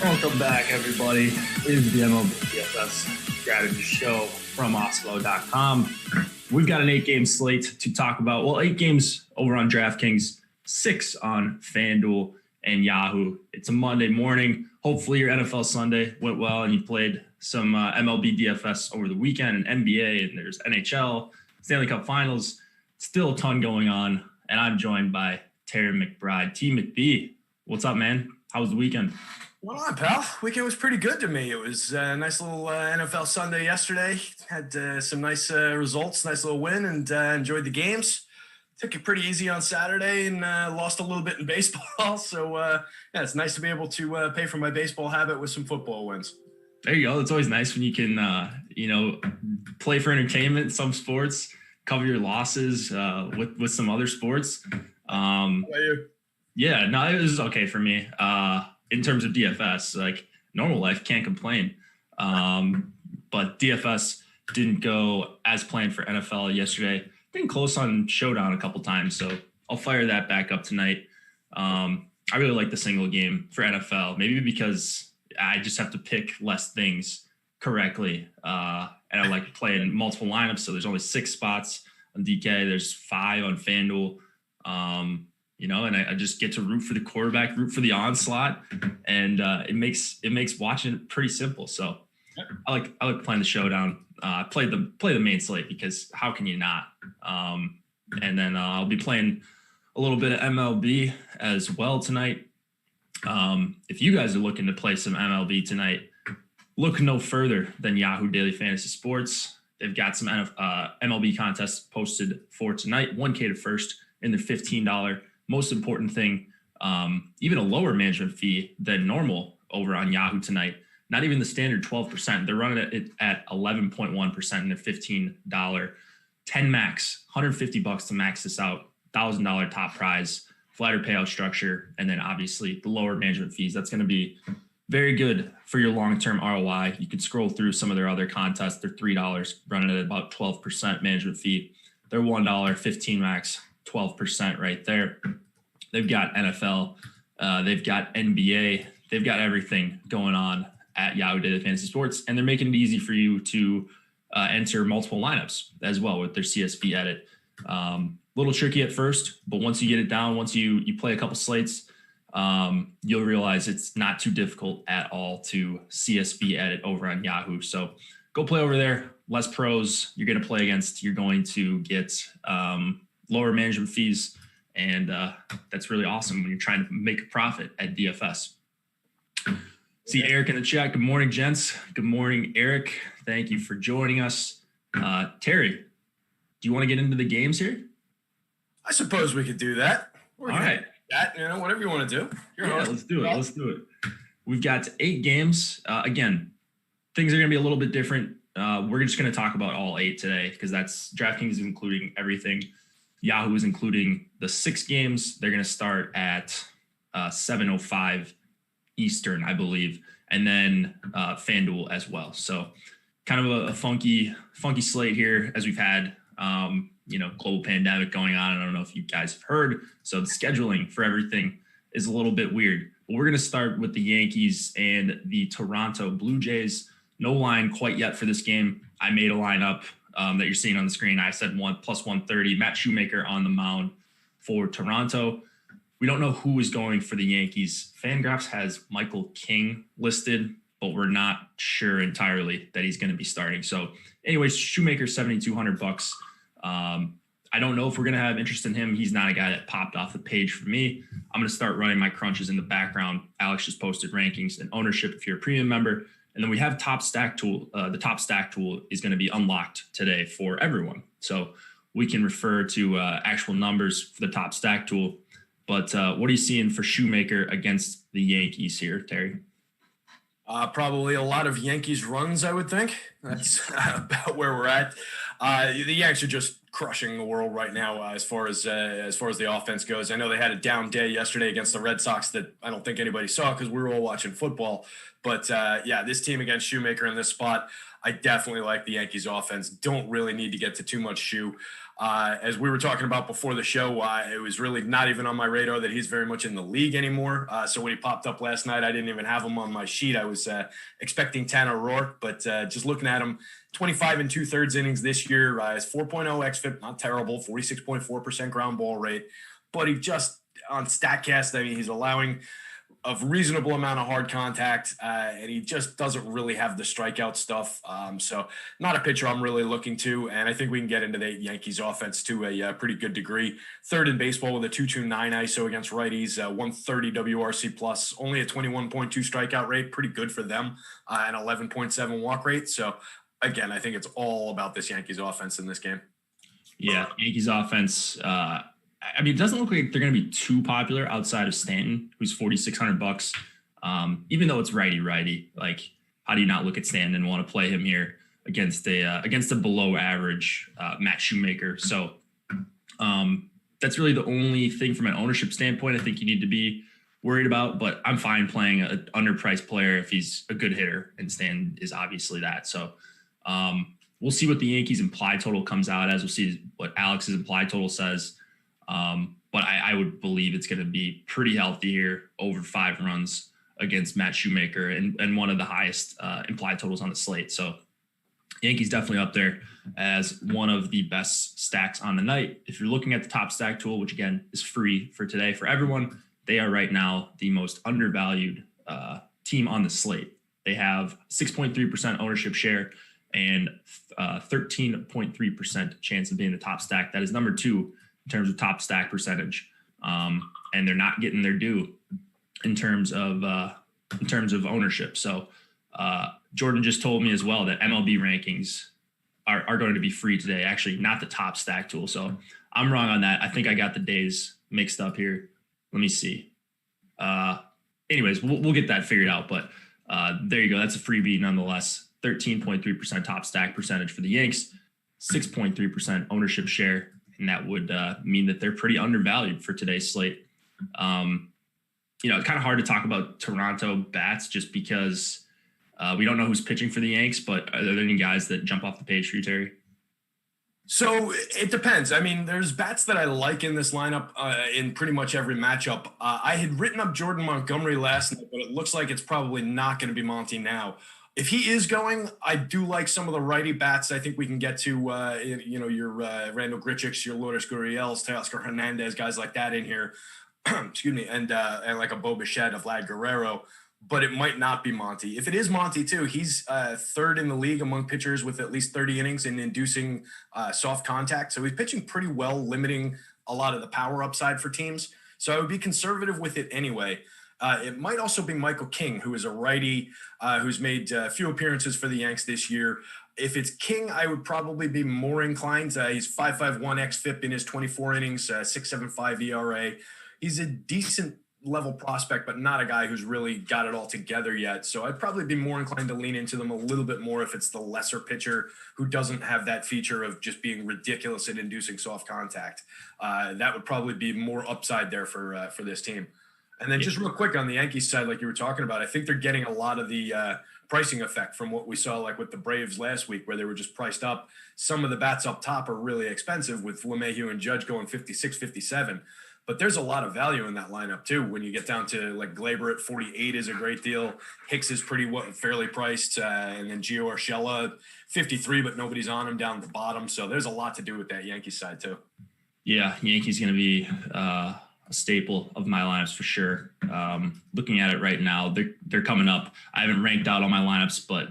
Welcome back, everybody. It is the Mlb Dfs strategy show from Awesemo.com. We've got an 8-game slate to talk about. Well, 8 games over on DraftKings, 6 on FanDuel and Yahoo. It's a Monday morning. Hopefully your NFL Sunday went well and you played some Mlb Dfs over the weekend and NBA, and there's NHL, Stanley Cup Finals. Still a ton going on, and I'm joined by Terry McBride. T. McB, what's up, man? How was the weekend? Well, on, pal. Weekend was pretty good to me. It was a nice little NFL Sunday yesterday. Had some nice results, nice little win, and enjoyed the games. Took it pretty easy on Saturday and lost a little bit in baseball. So, yeah, it's nice to be able to pay for my baseball habit with some football wins. There you go. It's always nice when you can, play for entertainment, some sports, cover your losses with some other sports. How about you? Yeah, no, it was okay for me. In terms of DFS, like normal life, can't complain. But DFS didn't go as planned for NFL yesterday. Getting close on Showdown a couple times, so I'll fire that back up tonight. I really like the single game for NFL, maybe because I just have to pick less things correctly. And I like playing multiple lineups, so there's only 6 spots on DK. There's 5 on FanDuel. And I just get to root for the quarterback, root for the onslaught, and it makes watching it pretty simple. So I like playing the Showdown. Play the main slate because how can you not? And then I'll be playing a little bit of MLB as well tonight. If you guys are looking to play some MLB tonight, look no further than Yahoo Daily Fantasy Sports. They've got some MLB contests posted for tonight. 1K to first in their $15. Most important thing, even a lower management fee than normal over on Yahoo tonight. Not even the standard 12%. They're running it at 11.1% in their $15. 10 max, $150 to max this out. $1,000 top prize, flatter payout structure, and then obviously the lower management fees. That's going to be very good for your long-term ROI. You could scroll through some of their other contests. They're $3, running at about 12% management fee. They're $1, 15 max, 12% right there. They've got NFL, they've got NBA, they've got everything going on at Yahoo Daily Fantasy Sports, and they're making it easy for you to enter multiple lineups as well with their CSV edit. Little tricky at first, but once you get it down, once you play a couple slates, you'll realize it's not too difficult at all to CSV edit over on Yahoo. So go play over there. Less pros you're going to play against. You're going to get lower management fees, and that's really awesome when you're trying to make a profit at DFS. See Eric in the chat. Good morning, gents. Good morning, Eric. Thank you for joining us. Terry, do you want to get into the games here? I suppose we could do that. All right. That, whatever you want to do. Let's do it. We've got 8 games. Again, things are going to be a little bit different. We're just going to talk about all 8 today because that's DraftKings is including everything. Yahoo is including the 6 games. They're going to start at 7:05 Eastern, I believe, and then FanDuel as well. So kind of a funky slate here as we've had, global pandemic going on. I don't know if you guys have heard. So the scheduling for everything is a little bit weird. But we're going to start with the Yankees and the Toronto Blue Jays. No line quite yet for this game. I made a lineup that you're seeing on the screen. I said plus 130. Matt Shoemaker on the mound for Toronto. We don't know who is going for the Yankees. Fangraphs has Michael King listed, but we're not sure entirely that he's going to be starting. So anyways, Shoemaker, $7,200. I don't know if we're going to have interest in him. He's not a guy that popped off the page for me. I'm going to start running my crunches in the background. Alex just posted rankings and ownership if you're a premium member. And then we have Top Stack Tool. The Top Stack Tool is going to be unlocked today for everyone. So we can refer to actual numbers for the Top Stack Tool. But what are you seeing for Shoemaker against the Yankees here, Terry? Probably a lot of Yankees runs, I would think. That's about where we're at. The Yanks are just crushing the world right now as far as the offense goes. I know they had a down day yesterday against the Red Sox that I don't think anybody saw because we were all watching football. But this team against Shoemaker in this spot, I definitely like the Yankees offense. Don't really need to get to too much Shoe. As we were talking about before the show, it was really not even on my radar that he's very much in the league anymore. So when he popped up last night, I didn't even have him on my sheet. I was expecting Tanner Roark, but just looking at him, 25 and 2/3 innings this year, his 4.0 xFIP, not terrible, 46.4% ground ball rate, but he just on StatCast, I mean, he's allowing a reasonable amount of hard contact, and he just doesn't really have the strikeout stuff. So not a pitcher I'm really looking to, and I think we can get into the Yankees offense to a pretty good degree. Third in baseball with a 2.29 ISO against righties, 130 WRC plus, only a 21.2 strikeout rate, pretty good for them, and 11.7 walk rate. So again, I think it's all about this Yankees offense in this game. Yeah, Yankees offense. I mean, it doesn't look like they're going to be too popular outside of Stanton, who's $4,600. Even though it's righty, like how do you not look at Stanton and want to play him here against a below average Matt Shoemaker? So that's really the only thing from an ownership standpoint I think you need to be worried about. But I'm fine playing an underpriced player if he's a good hitter, and Stanton is obviously that. So we'll see what the Yankees implied total comes out as. We'll see what Alex's implied total says. But I would believe it's going to be pretty healthy here, over 5 runs against Matt Shoemaker and one of the highest implied totals on the slate. So Yankees definitely up there as one of the best stacks on the night. If you're looking at the top stack tool, which again is free for today for everyone, they are right now the most undervalued team on the slate. They have 6.3% ownership share and 13.3% chance of being the top stack. That is number 2 in terms of top stack percentage. And they're not getting their due in terms of ownership. So Jordan just told me as well that MLB rankings are going to be free today, actually not the top stack tool. So I'm wrong on that. I think I got the days mixed up here. Let me see. Anyways, we'll get that figured out. But there you go. That's a freebie nonetheless. 13.3% top stack percentage for the Yanks, 6.3% ownership share. And that would mean that they're pretty undervalued for today's slate. It's kind of hard to talk about Toronto bats just because we don't know who's pitching for the Yanks, but are there any guys that jump off the page for you, Terry? So it depends. I mean, there's bats that I like in this lineup in pretty much every matchup. I had written up Jordan Montgomery last night, but it looks like it's probably not going to be Monty now. If he is going, I do like some of the righty bats. I think we can get to, your Randall Grichuk's, your Lourdes Gurriel's, Teoscar Hernandez, guys like that in here. Excuse me. And like a Bo Bichette, a Vlad Guerrero. But it might not be Monty. If it is Monty, too, he's third in the league among pitchers with at least 30 innings in inducing soft contact. So he's pitching pretty well, limiting a lot of the power upside for teams. So I would be conservative with it anyway. It might also be Michael King, who is a righty who's made a few appearances for the Yanks this year. If it's King, I would probably be more inclined. He's 5.51 xFIP in his 24 innings, 6.75 ERA. He's a decent level prospect, but not a guy who's really got it all together yet. So I'd probably be more inclined to lean into them a little bit more if it's the lesser pitcher who doesn't have that feature of just being ridiculous at inducing soft contact. That would probably be more upside there for this team. And then just real quick on the Yankees side, like you were talking about, I think they're getting a lot of the pricing effect from what we saw like with the Braves last week, where they were just priced up. Some of the bats up top are really expensive with LeMahieu and Judge going 56, 57. But there's a lot of value in that lineup, too. When you get down to like Glaber at 48 is a great deal. Hicks is fairly priced. And then Gio Urshela, 53, but nobody's on him down at the bottom. So there's a lot to do with that Yankees side, too. Yeah, Yankees going to be a staple of my lineups for sure. Looking at it right now, they're coming up. I haven't ranked out all my lineups, but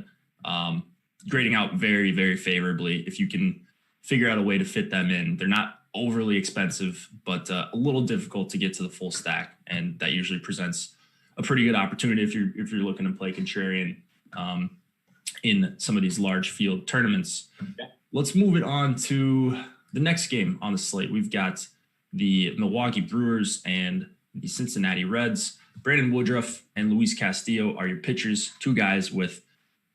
grading out very, very favorably if you can figure out a way to fit them in. They're not overly expensive, but a little difficult to get to the full stack, and that usually presents a pretty good opportunity if you're looking to play contrarian in some of these large field tournaments. Yeah. Let's move it on to the next game on the slate. We've got the Milwaukee Brewers and the Cincinnati Reds. Brandon Woodruff and Luis Castillo are your pitchers, 2 guys with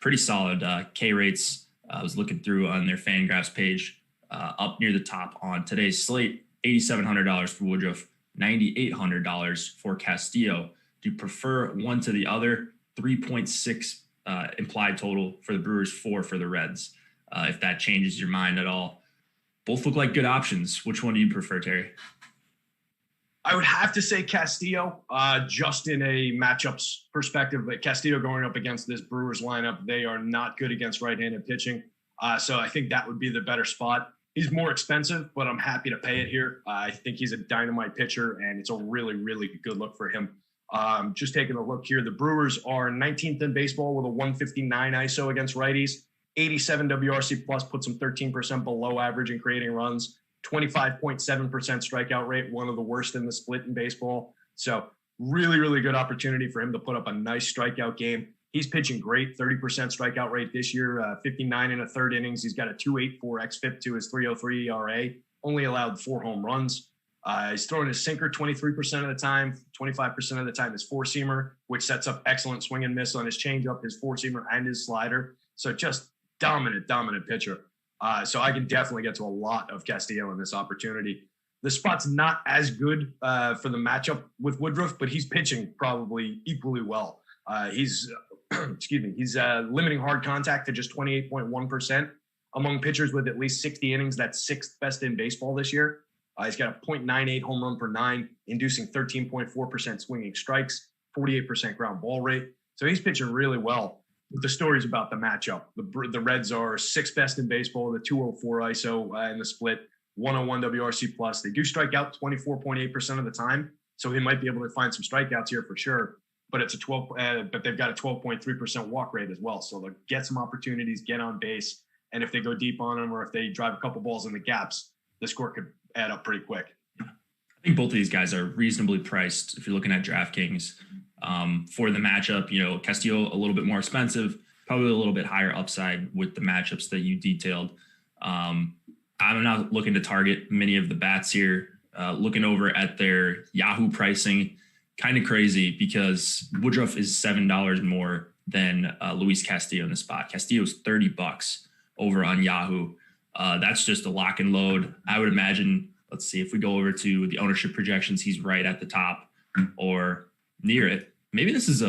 pretty solid K rates. I was looking through on their Fangraphs page. up near the top on today's slate. $8,700 for Woodruff, $9,800 for Castillo. Do you prefer one to the other? 3.6 implied total for the Brewers, 4 for the Reds. If that changes your mind at all. Both look like good options. Which one do you prefer, Terry? I would have to say Castillo, just in a matchups perspective. But Castillo going up against this Brewers lineup, they are not good against right-handed pitching. So I think that would be the better spot. He's more expensive, but I'm happy to pay it here. I think he's a dynamite pitcher, and it's a really, really good look for him. Just taking a look here, the Brewers are 19th in baseball with a 159 ISO against righties. 87 WRC plus puts them 13% below average in creating runs. 25.7% strikeout rate, one of the worst in the split in baseball. So really, really good opportunity for him to put up a nice strikeout game. He's pitching great, 30% strikeout rate this year, 59 in a third innings. He's got a 2.84 xFIP to his 3.03 ERA, only allowed 4 home runs. He's throwing his sinker 23% of the time, 25% of the time his four-seamer, which sets up excellent swing and miss on his changeup, his four-seamer, and his slider. So just dominant pitcher. So I can definitely get to a lot of Castillo in this opportunity. The spot's not as good for the matchup with Woodruff, but he's pitching probably equally well. He's he's limiting hard contact to just 28.1% among pitchers with at least 60 innings. That's 6th best in baseball this year. He's got a .98 home run per 9, inducing 13.4% swinging strikes, 48% ground ball rate. So he's pitching really well. But the story's about the matchup. The Reds are 6th best in baseball with a 204 ISO in the split, 101 WRC plus. They do strike out 24.8% of the time, so he might be able to find some strikeouts here for sure. But it's but they've got a 12.3% walk rate as well. So they'll get some opportunities, get on base, and if they go deep on them or if they drive a couple balls in the gaps, the score could add up pretty quick. I think both of these guys are reasonably priced if you're looking at DraftKings. For the matchup, Castillo a little bit more expensive, probably a little bit higher upside with the matchups that you detailed. I'm not looking to target many of the bats here. Looking over at their Yahoo pricing, kind of crazy because Woodruff is $7 more than Luis Castillo in the spot. Castillo's $30 over on Yahoo. That's just a lock and load. I would imagine, let's see, if we go over to the ownership projections, he's right at the top or near it. Maybe this is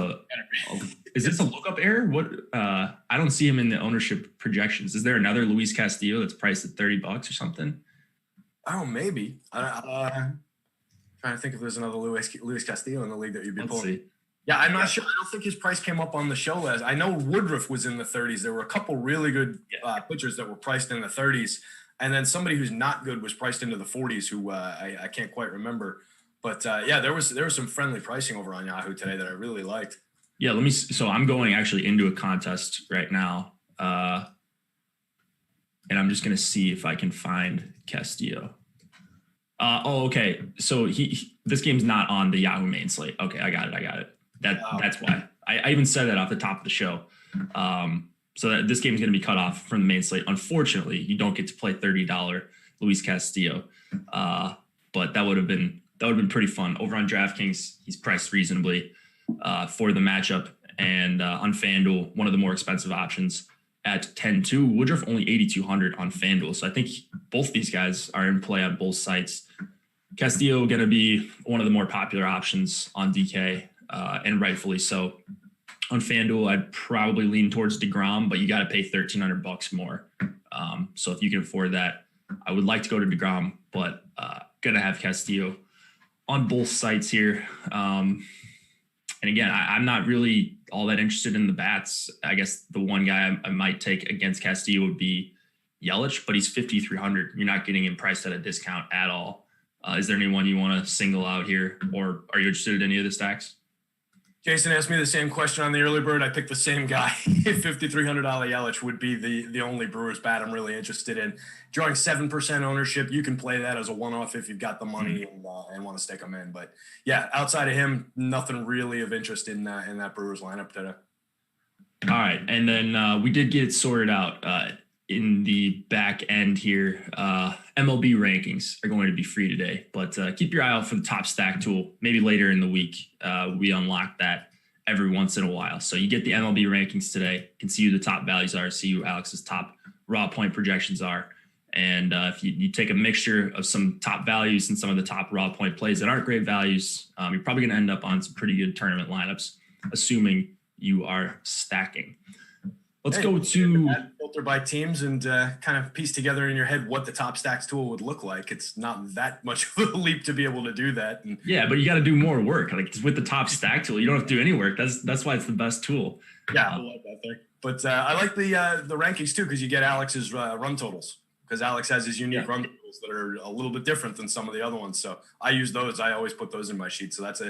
is this a lookup error? What? I don't see him in the ownership projections. Is there another Luis Castillo that's priced at $30 or something? Oh, maybe. Trying to think if there's another Luis Castillo in the league that you'd be pulling. See. Yeah, I'm not sure. I don't think his price came up on the show last. I know Woodruff was in the 30s. There were a couple really good pitchers that were priced in the 30s. And then somebody who's not good was priced into the 40s who I can't quite remember. But there was some friendly pricing over on Yahoo today that I really liked. Yeah, so I'm going actually into a contest right now. And I'm just going to see if I can find Castillo. Okay. So this game's not on the Yahoo main slate. Okay, I got it. That's why. I even said that off the top of the show. So that this game is going to be cut off from the main slate. Unfortunately, you don't get to play $30 Luis Castillo. But that would have been pretty fun. Over on DraftKings, he's priced reasonably for the matchup. And on FanDuel, one of the more expensive options at 10-2. Woodruff only 8,200 on FanDuel. So I think both these guys are in play on both sites. Castillo going to be one of the more popular options on DK, and rightfully so. On FanDuel, I'd probably lean towards DeGrom, but you got to pay $1,300 more. So if you can afford that, I would like to go to DeGrom, but going to have Castillo on both sites here. And again, I'm not really all that interested in the bats. I guess the one guy I might take against Castillo would be Yelich, but he's 5,300. You're not getting him priced at a discount at all. Is there anyone you want to single out here, or are you interested in any of the stacks? Jason asked me the same question on the early bird. I picked the same guy. $5,300 Yelich would be the only Brewers bat I'm really interested in. Drawing 7% ownership, you can play that as a one-off if you've got the money and want to stick them in. But yeah, outside of him, nothing really of interest in that Brewers lineup today. All right, and then we did get it sorted out in the back end here. MLB rankings are going to be free today, but keep your eye out for the top stack tool. Maybe later in the week, we unlock that every once in a while. So you get the MLB rankings today, can see who the top values are, see who Alex's top raw point projections are. And if you take a mixture of some top values and some of the top raw point plays that aren't great values, you're probably going to end up on some pretty good tournament lineups, assuming you are stacking. Let's go to filter by teams and kind of piece together in your head what the top stacks tool would look like. It's not that much of a leap to be able to do that. And yeah, but you got to do more work. Like with the top stack tool, you don't have to do any work. That's why it's the best tool. Yeah, I love that thing. But I like the rankings too, because you get Alex's run totals, because Alex has his unique run totals that are a little bit different than some of the other ones. So I use those. I always put those in my sheet. So that's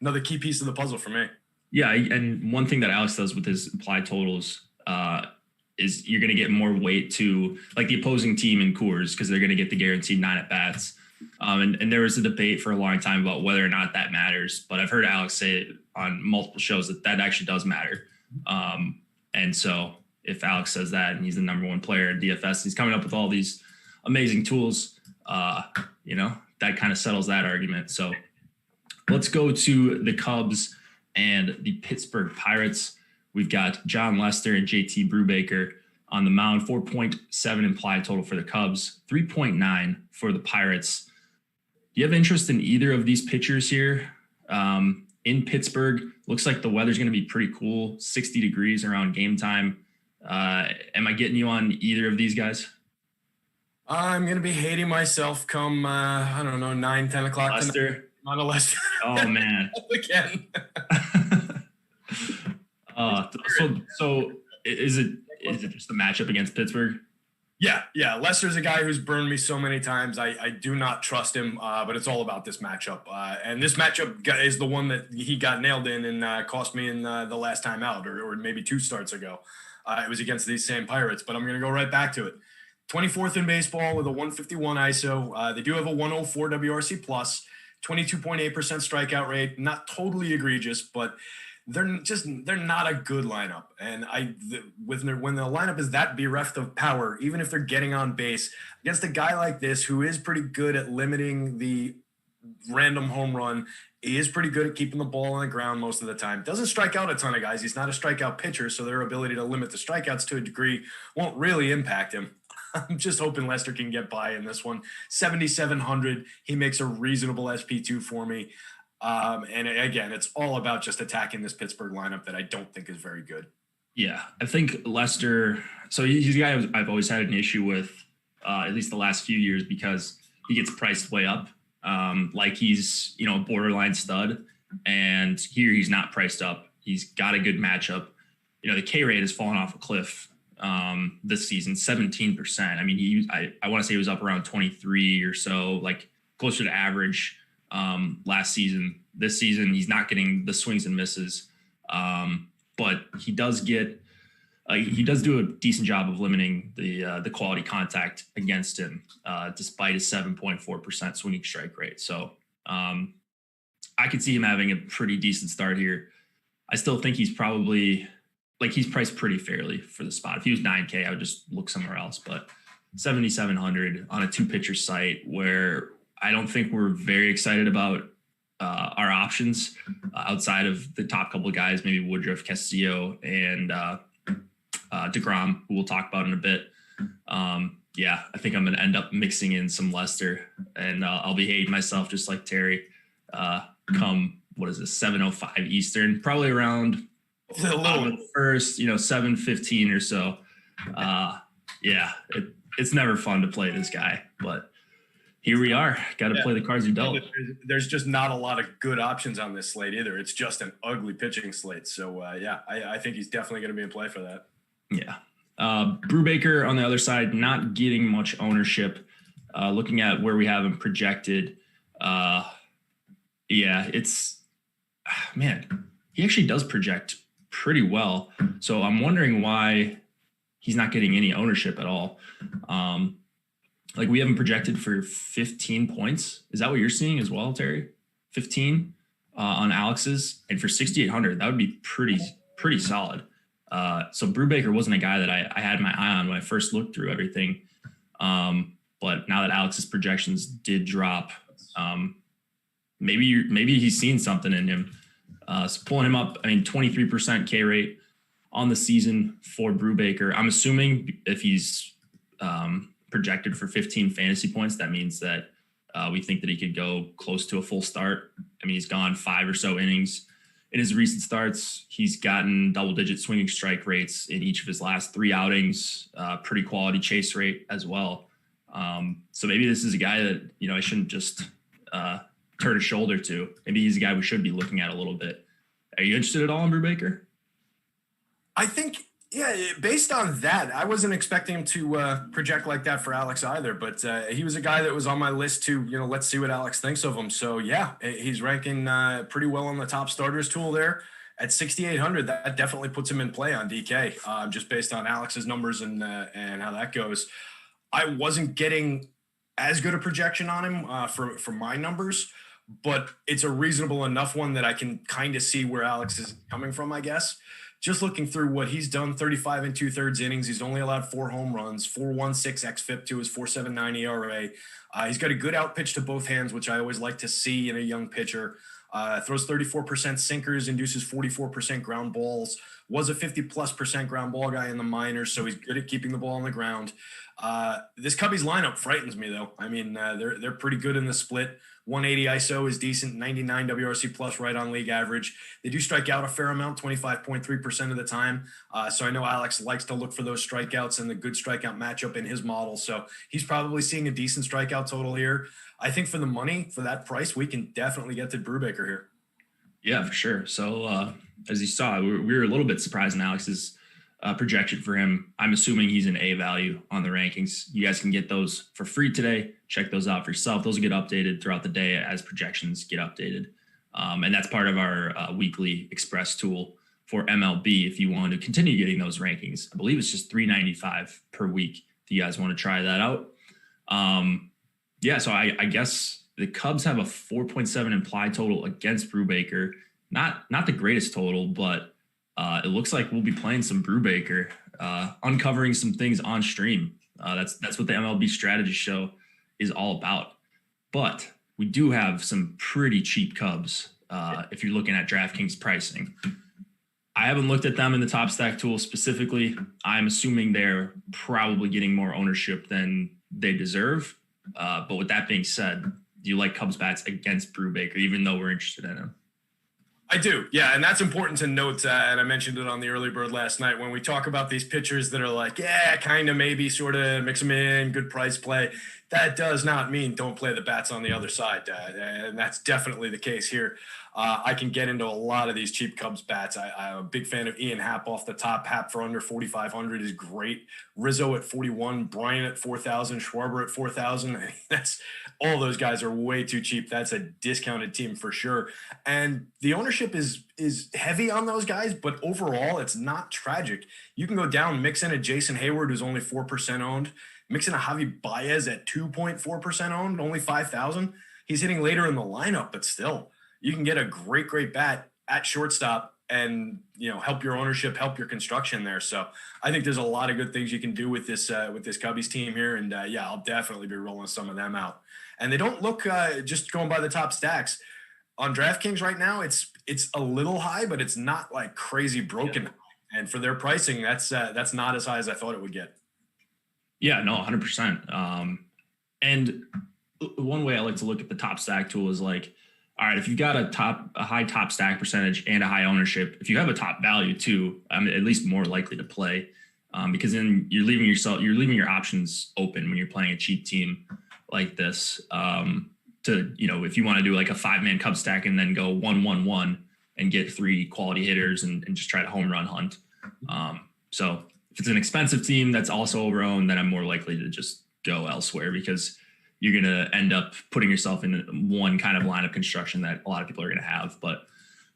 another key piece of the puzzle for me. Yeah, and one thing that Alex does with his implied totals is you're going to get more weight to like the opposing team in Coors, because they're going to get the guaranteed 9 at bats. And there was a debate for a long time about whether or not that matters, but I've heard Alex say on multiple shows that actually does matter. And so if Alex says that, and he's the number one player in DFS, he's coming up with all these amazing tools, that kind of settles that argument. So let's go to the Cubs and the Pittsburgh Pirates. We've got John Lester and JT Brubaker on the mound. 4.7 implied total for the Cubs, 3.9 for the Pirates. Do you have interest in either of these pitchers here? In Pittsburgh, looks like the weather's going to be pretty cool, 60 degrees around game time. Am I getting you on either of these guys? I'm going to be hating myself come, 9, 10 o'clock. Lester? On a Lester. Oh, man. Again. So is it just the matchup against Pittsburgh? Yeah. Lester's a guy who's burned me so many times. I do not trust him, but it's all about this matchup. And this matchup is the one that he got nailed in and cost me in the last time out, or maybe 2 starts ago. It was against these same Pirates, but I'm going to go right back to it. 24th in baseball with a 151 ISO. They do have a 104 WRC plus, 22.8% strikeout rate. Not totally egregious, but they're not a good lineup. And when the lineup is that bereft of power, even if they're getting on base against a guy like this who is pretty good at limiting the random home run, he is pretty good at keeping the ball on the ground most of the time. Doesn't strike out a ton of guys. He's not a strikeout pitcher, so their ability to limit the strikeouts to a degree won't really impact him. I'm just hoping Lester can get by in this one. 7,700. He makes a reasonable SP2 for me. And again, it's all about just attacking this Pittsburgh lineup that I don't think is very good. Yeah, I think Lester, so he's a guy I've always had an issue with, at least the last few years, because he gets priced way up. Like he's, a borderline stud. And here he's not priced up. He's got a good matchup. The K rate has fallen off a cliff this season, 17%. I mean, I want to say he was up around 23 or so, like closer to average last season. This season, he's not getting the swings and misses, but he does do a decent job of limiting the quality contact against him, despite his 7.4% swinging strike rate. So I could see him having a pretty decent start here. I still think he's probably he's priced pretty fairly for the spot. If he was 9K, I would just look somewhere else, but 7,700 on a 2-pitcher site where I don't think we're very excited about our options outside of the top couple of guys, maybe Woodruff, Castillo, and DeGrom, who we'll talk about in a bit. I think I'm going to end up mixing in some Lester, and I'll be hating myself just like Terry come, 7:05 Eastern, probably around first, 7:15 or so. It's never fun to play this guy, but here we are. Got to play the cards you dealt. There's just not a lot of good options on this slate either. It's just an ugly pitching slate. So, I think he's definitely going to be in play for that. Yeah. Brubaker on the other side, not getting much ownership. Looking at where we have him projected, it's he actually does project pretty well. So I'm wondering why he's not getting any ownership at all. We haven't projected for 15 points. Is that what you're seeing as well, Terry? 15 on Alex's, and for 6,800, that would be pretty solid. So Brubaker wasn't a guy that I had my eye on when I first looked through everything. But now that Alex's projections did drop, maybe he's seen something in him. So pulling him up, 23% K rate on the season for Brubaker. I'm assuming if he's projected for 15 fantasy points. That means that we think that he could go close to a full start. I mean, he's gone 5 or so innings. In his recent starts, he's gotten double-digit swinging strike rates in each of his last 3 outings, pretty quality chase rate as well. So maybe this is a guy that, I shouldn't just turn a shoulder to. Maybe he's a guy we should be looking at a little bit. Are you interested at all in Brubaker? I think, based on that, I wasn't expecting him to project like that for Alex either, but he was a guy that was on my list to, let's see what Alex thinks of him. So he's ranking pretty well on the top starters tool there at 6,800. That definitely puts him in play on DK, just based on Alex's numbers and how that goes. I wasn't getting as good a projection on him for my numbers, but it's a reasonable enough one that I can kind of see where Alex is coming from, I guess. Just looking through what he's done, 35 2/3 innings. He's only allowed 4 home runs, 4.16 xFIP to his 4.79 ERA. He's got a good out pitch to both hands, which I always like to see in a young pitcher. Throws 34% sinkers, induces 44% ground balls. Was a 50+% ground ball guy in the minors, so he's good at keeping the ball on the ground. This Cubbies lineup frightens me, though. I mean, they're pretty good in the split. 180 ISO is decent, 99 WRC plus right on league average. They do strike out a fair amount, 25.3% of the time. So I know Alex likes to look for those strikeouts and the good strikeout matchup in his model. So he's probably seeing a decent strikeout total here. I think for the money, for that price, we can definitely get to Brubaker here. Yeah, for sure. So as you saw, we were a little bit surprised in Alex's projection for him. I'm assuming he's an A value on the rankings. You guys can get those for free today. Check those out for yourself. Those will get updated throughout the day as projections get updated. And that's part of our weekly express tool for MLB. If you want to continue getting those rankings, I believe it's just $3.95 per week. If you guys want to try that out. So I guess the Cubs have a 4.7 implied total against Brubaker. Not the greatest total, but it looks like we'll be playing some Brubaker, uncovering some things on stream. That's what the MLB strategy show is all about. But we do have some pretty cheap Cubs if you're looking at DraftKings pricing. I haven't looked at them in the top stack tool specifically. I'm assuming they're probably getting more ownership than they deserve. But with that being said, do you like Cubs bats against Brubaker, even though we're interested in him? I do. Yeah. And that's important to note. And I mentioned it on the early bird last night when we talk about these pitchers that are like, kind of maybe sort of mix them in, good price play. That does not mean don't play the bats on the other side. And that's definitely the case here. I can get into a lot of these cheap Cubs bats. I'm a big fan of Ian Happ off the top. Happ for under 4,500 is great. Rizzo at 41, Bryant at 4,000, Schwarber at 4,000. That's all those guys are way too cheap. That's a discounted team for sure. And the ownership is heavy on those guys, but overall it's not tragic. You can go down, mix in a Jason Hayward who's only 4% owned, mix in a Javi Baez at 2.4% owned, only 5,000. He's hitting later in the lineup, but still. You can get a great bat at shortstop and, help your ownership, help your construction there. So I think there's a lot of good things you can do with this Cubbies team here. And I'll definitely be rolling some of them out. And they don't look just going by the top stacks on DraftKings right now. It's a little high, but it's not like crazy broken. Yeah. And for their pricing, that's not as high as I thought it would get. Yeah, no, 100%. And one way I like to look at the top stack tool is like, all right, if you've got a high top stack percentage and a high ownership, if you have a top value too, I'm at least more likely to play because then you're leaving your options open when you're playing a cheap team like this. If you want to do like a 5-man Cub stack and then go 1-1-1 and get 3 quality hitters and just try to home run hunt. So if it's an expensive team that's also over-owned, then I'm more likely to just go elsewhere because you're going to end up putting yourself in one kind of line of construction that a lot of people are going to have. But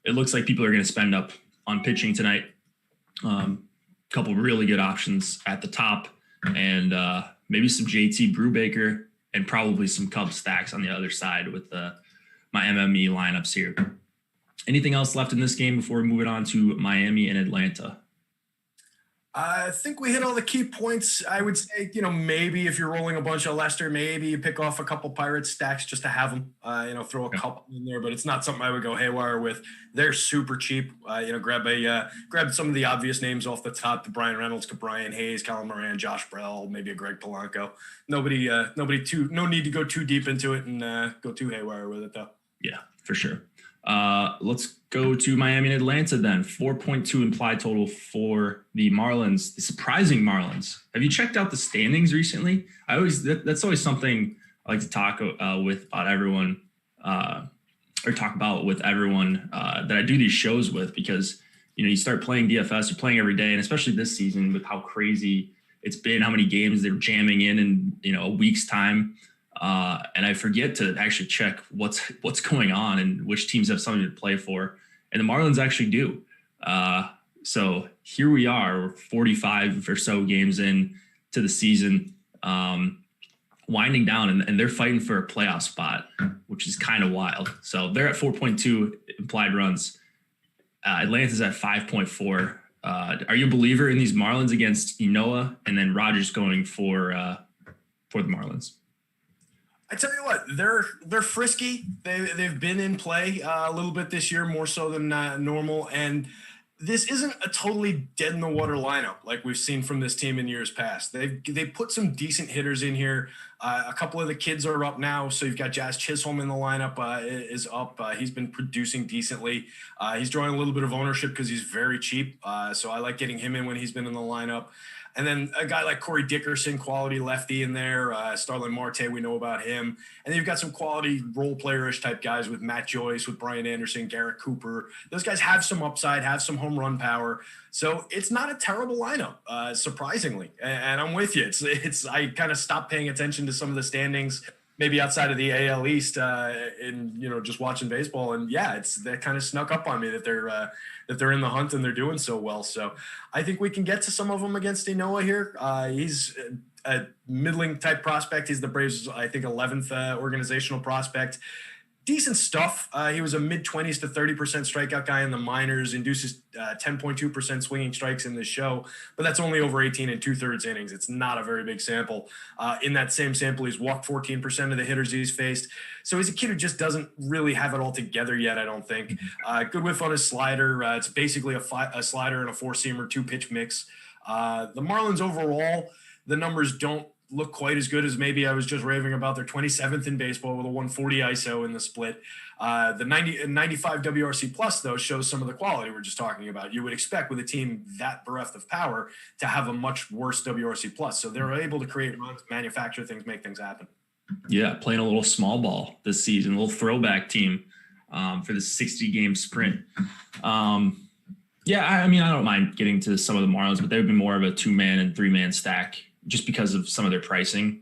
it looks like people are going to spend up on pitching tonight. Couple really good options at the top and maybe some JT Brubaker and probably some Cubs stacks on the other side with my MME lineups here. Anything else left in this game before we move it on to Miami and Atlanta? I think we hit all the key points. I would say, maybe if you're rolling a bunch of Leicester, maybe you pick off a couple Pirates stacks just to have them, throw a couple in there, but it's not something I would go haywire with. They're super cheap. Grab some of the obvious names off the top, the Brian Reynolds, Brian Hayes, Colin Moran, Josh Brell, maybe a Greg Polanco. No need to go too deep into it and go too haywire with it though. Yeah, for sure. Let's go to Miami and Atlanta then. 4.2 implied total for the Marlins, the surprising Marlins. Have you checked out the standings recently? That's always something I like to talk with about everyone, or talk about with everyone that I do these shows with, because you start playing DFS, you're playing every day, and especially this season with how crazy it's been, how many games they're jamming in a week's time. And I forget to actually check what's going on and which teams have something to play for. And the Marlins actually do. So here we are, we're 45 or so games in to the season, winding down, and they're fighting for a playoff spot, which is kind of wild. So they're at 4.2 implied runs. Atlanta's at 5.4. Are you a believer in these Marlins against Inoa, and then Rogers going for the Marlins? I tell you what, they're frisky. They've been in play a little bit this year, more so than normal. And this isn't a totally dead in the water lineup like we've seen from this team in years past. They put some decent hitters in here. A couple of the kids are up now. So you've got Jazz Chisholm in the lineup is up. He's been producing decently. He's drawing a little bit of ownership because he's very cheap. So I like getting him in when he's been in the lineup. And then a guy like Corey Dickerson, quality lefty in there. Starlin Marte, we know about him. And then you've got some quality role player-ish type guys with Matt Joyce, with Brian Anderson, Garrett Cooper. Those guys have some upside, have some home run power. So it's not a terrible lineup, surprisingly. And I'm with you. I kind of stopped paying attention to some of the standings, maybe outside of the AL East, in just watching baseball. And yeah, that kind of snuck up on me that they're in the hunt and they're doing so well. So I think we can get to some of them against Inoa here. He's a middling type prospect. He's the Braves, I think, 11th organizational prospect. Decent stuff. He was a mid-20s to 30% strikeout guy in the minors, induces 10.2% swinging strikes in this show, but that's only over 18 and 2/3 innings. It's not a very big sample. In that same sample, he's walked 14% of the hitters he's faced. So he's a kid who just doesn't really have it all together yet, I don't think. Good whiff on his slider. It's basically a slider and a four-seamer, two-pitch mix. The Marlins overall, the numbers don't look quite as good as maybe I was just raving about. They're 27th in baseball with a 140 ISO in the split. The 95 WRC plus, though, shows some of the quality we're just talking about. You would expect with a team that bereft of power to have a much worse WRC plus. So they're able to create runs, manufacture things, make things happen. Yeah, playing a little small ball this season, a little throwback team for the 60-game sprint. I don't mind getting to some of the Marlins, but they've been more of a 2-man and 3-man stack just because of some of their pricing.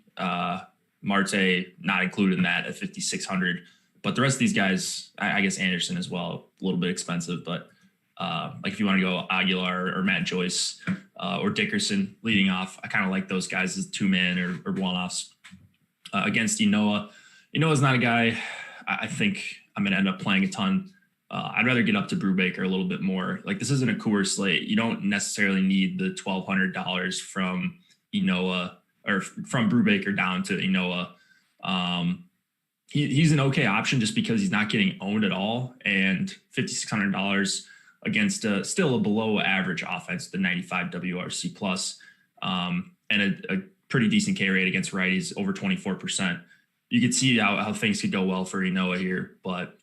Marte not included in that at 5,600, but the rest of these guys, I guess Anderson as well, a little bit expensive, but like if you want to go Aguilar or Matt Joyce or Dickerson leading off, I kind of like those guys as 2-man or one-offs. Against Inoa. Inoa's not a guy I think I'm going to end up playing a ton. I'd rather get up to Brubaker a little bit more. Like, this isn't a Coors slate. You don't necessarily need the $1,200 from Inoa or from Brubaker down to Inoa. He's an okay option just because he's not getting owned at all, and $5,600 against still a below average offense, the 95 WRC plus, and a pretty decent K rate against righties, over 24%. You could see how things could go well for Inoa here, but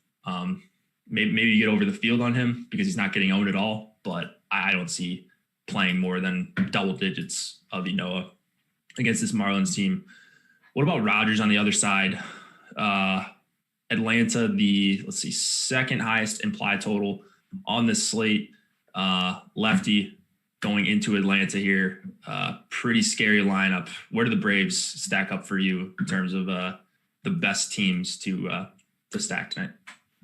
maybe you get over the field on him because he's not getting owned at all. But I don't see playing more than double digits of Inoa against this Marlins team. What about Rogers on the other side? Atlanta, the second highest implied total on this slate. Lefty going into Atlanta here. Pretty scary lineup. Where do the Braves stack up for you in terms of the best teams to stack tonight?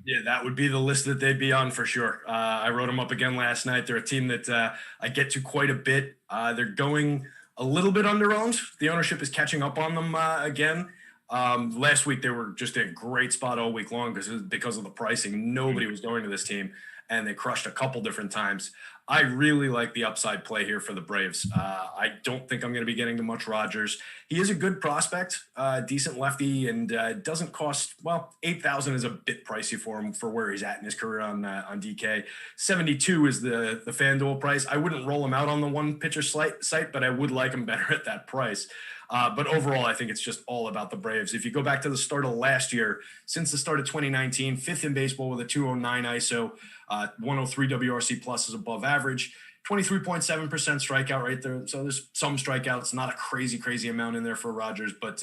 Yeah, that would be the list that they'd be on for sure. I wrote them up again last night. They're a team that I get to quite a bit. They're going a little bit under-owned. The ownership is catching up on them again. Last week, they were just in a great spot all week long because of the pricing. Nobody was going to this team, and they crushed a couple different times. I really like the upside play here for the Braves. I don't think I'm going to be getting to much Rogers. He is a good prospect, decent lefty, and doesn't cost, well, 8,000 is a bit pricey for him for where he's at in his career on DK. 72 is the FanDuel price. I wouldn't roll him out on the one pitcher site, but I would like him better at that price. But overall, I think it's just all about the Braves. If you go back to the start of last year, since the start of 2019, fifth in baseball with a 209 ISO, 103 WRC plus is above average, 23.7% strikeout rate there. So there's some strikeouts, not a crazy amount in there for Rogers, but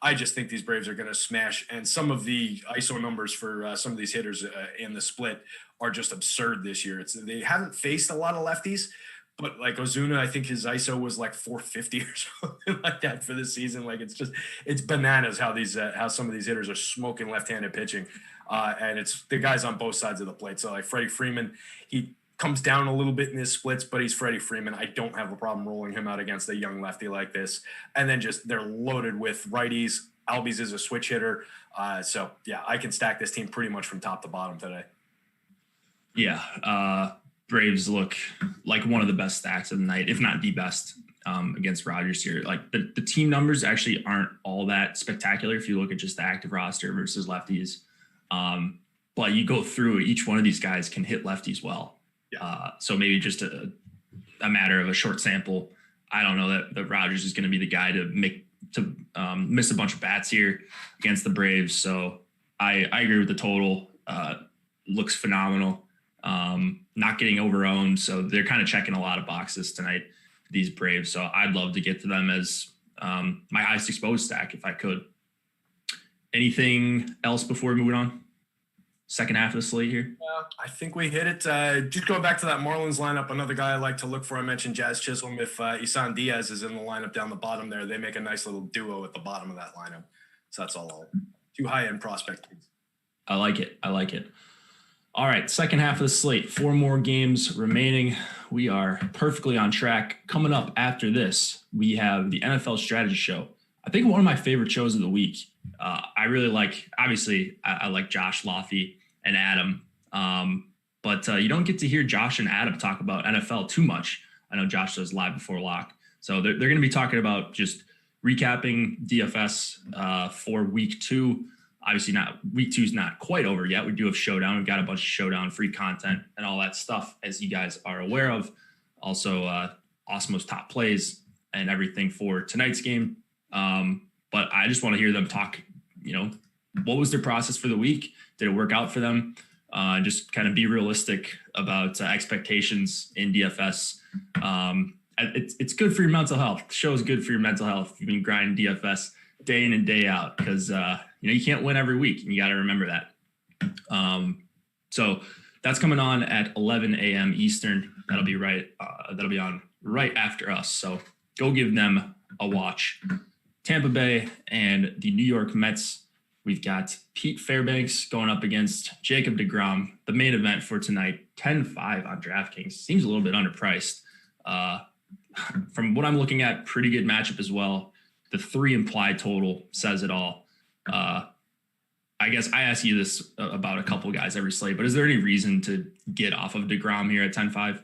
I just think these Braves are going to smash. And some of the ISO numbers for some of these hitters in the split are just absurd this year. They haven't faced a lot of lefties, but like Ozuna, I think his ISO was like 450 or something like that for this season. Like it's bananas how some of these hitters are smoking left-handed pitching, and it's the guys on both sides of the plate. So like Freddie Freeman, he comes down a little bit in his splits, but he's Freddie Freeman. I don't have a problem rolling him out against a young lefty like this. And then just they're loaded with righties. Albies is a switch hitter, so yeah, I can stack this team pretty much from top to bottom today. Yeah. Braves look like one of the best stacks of the night, if not the best, against Rogers here. Like the team numbers actually aren't all that spectacular if you look at just the active roster versus lefties. But you go through it, each one of these guys can hit lefties well. Yeah. So maybe just a matter of a short sample. I don't know that Rogers is going to be the guy to miss a bunch of bats here against the Braves. So I agree with the total. Looks phenomenal. Not getting overowned, so they're kind of checking a lot of boxes tonight, these Braves. So I'd love to get to them as my highest exposed stack if I could. Anything else before moving on? Second half of the slate here. I think we hit it. Just going back to that Marlins lineup, another guy I like to look for. I mentioned Jazz Chisholm. If Isan Diaz is in the lineup down the bottom there, they make a nice little duo at the bottom of that lineup. So that's all. Two high-end prospect. I like it. All right, second half of the slate. 4 more games remaining. We are perfectly on track. Coming up after this, we have the NFL Strategy Show. I think one of my favorite shows of the week. I really like, obviously, I like Josh, Lothy, and Adam. But you don't get to hear Josh and Adam talk about NFL too much. I know Josh does live before lock. So they're going to be talking about just recapping DFS for week 2. Obviously, week 2 is not quite over yet. We do have Showdown. We've got a bunch of Showdown free content and all that stuff, as you guys are aware of. Also, Awesemo's top plays and everything for tonight's game. But I just want to hear them talk, what was their process for the week? Did it work out for them? Just kind of be realistic about expectations in DFS. It's good for your mental health. The show is good for your mental health. You've been grinding DFS day in and day out because, you can't win every week, and you got to remember that. So that's coming on at 11 a.m. Eastern. That'll be on right after us. So go give them a watch. Tampa Bay and the New York Mets. We've got Pete Fairbanks going up against Jacob deGrom. The main event for tonight, 10-5 on DraftKings. Seems a little bit underpriced. From what I'm looking at, pretty good matchup as well. The 3 implied total says it all. I guess I ask you this about a couple guys every slate, but is there any reason to get off of deGrom here at 10-5?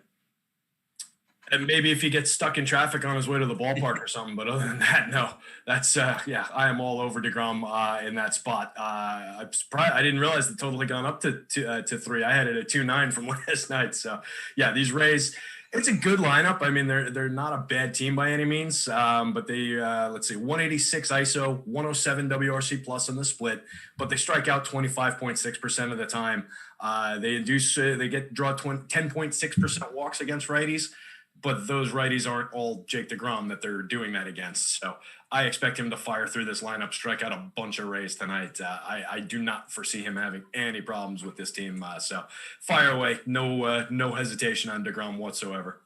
And maybe if he gets stuck in traffic on his way to the ballpark or something, but other than that, no. That's I am all over deGrom in that spot. I'm surprised I didn't realize the total had gone up to 3. I had it at 2.9 from last night. So yeah, these Rays. It's a good lineup. I mean, they're not a bad team by any means, but they let's see, 186 ISO, 107 WRC plus in the split, but they strike out 25.6% of the time. They draw 10.6% walks against righties, but those righties aren't all Jake deGrom that they're doing that against. So I expect him to fire through this lineup, strike out a bunch of Rays tonight. I do not foresee him having any problems with this team. So fire away. No hesitation on deGrom whatsoever.